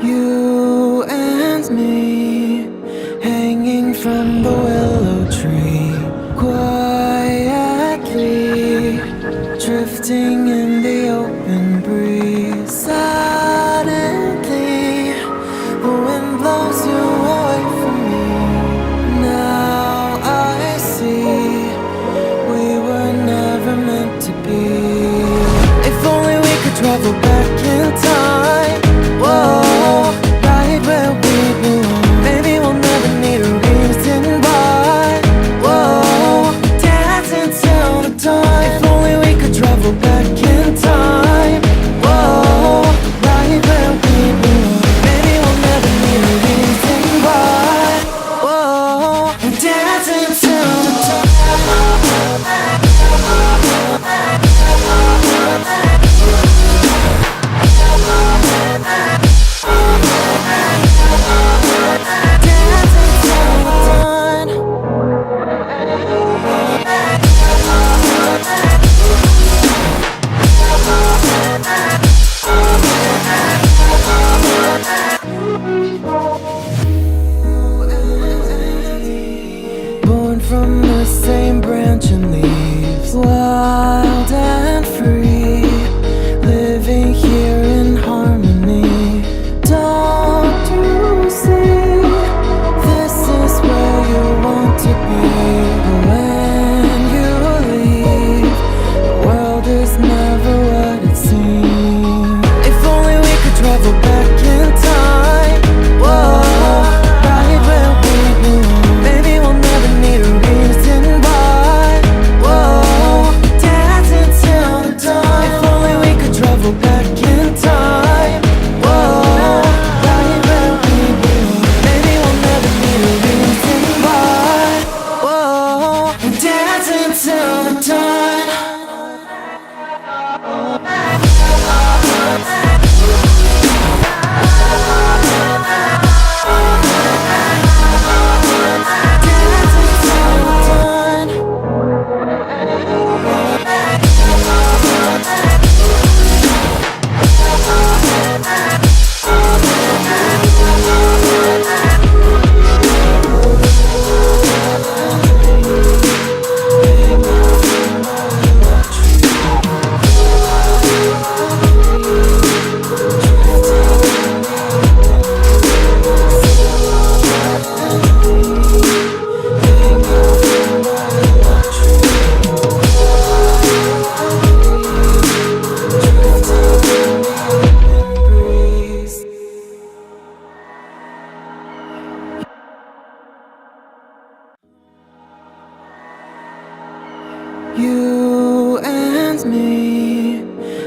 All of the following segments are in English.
You and me, hanging from the willow tree, quietly drifting in the open breeze. Suddenly, the wind blows you away from me. Now I see we were never meant to be. If only we could travel back in time. Whoa, right where we belong. Maybe we'll never need a reason why. Whoa, dancing till the dawn. If only we could travel back in time. Whoa, right where we belong. Maybe we'll never need a reason why. Whoa, dancing till the dawn. Born from the same branch and leaves, wild and free, living here in harmony. Don't you see, this is where you want to be. When you leave, the world is never what it seems. If only we could travel back in time. Whoa, right where we belong. Maybe we'll never need a reason why. Whoa, dancing till the dawn. If only we could travel back in time. Whoa, right where we belong. Maybe we'll never need a reason why. Whoa, dancing till the dawn. You and me,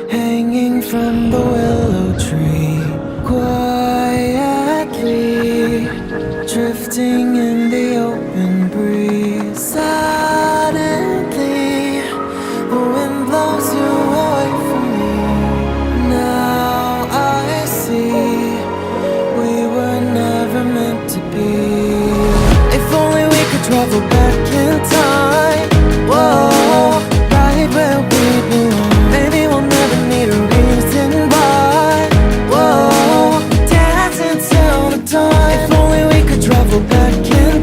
hanging from the willow tree, quietly drifting in the open breeze. Suddenly, the wind blows you away from me. Now I see we were never meant to be. If only we could travel back in time. Whoa, right where we belong. Maybe we'll never need a reason why. Whoa, dancing till the dawn. If only we could travel back in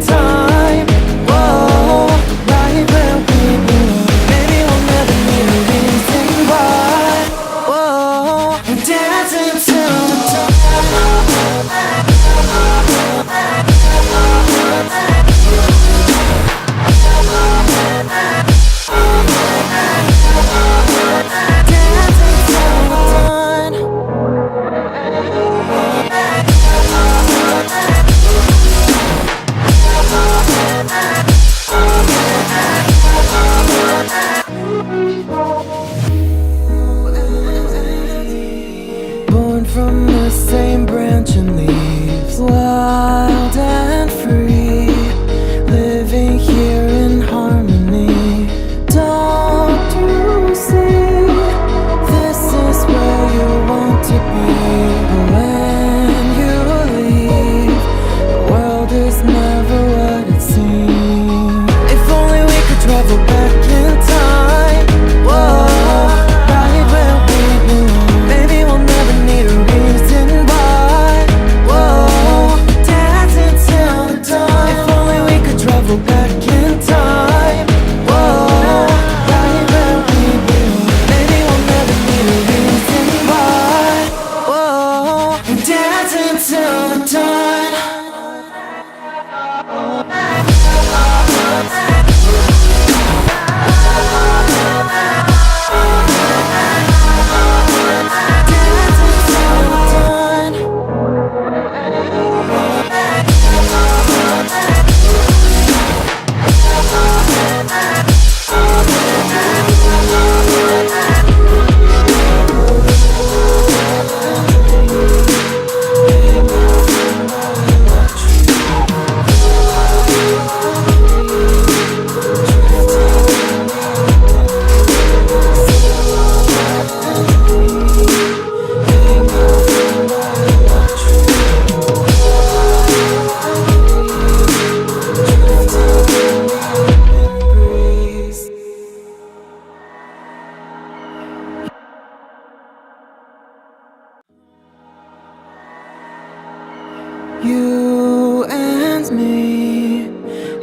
You and me,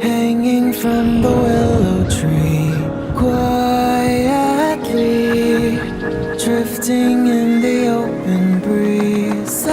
hanging from the willow tree, quietly drifting in the open breeze.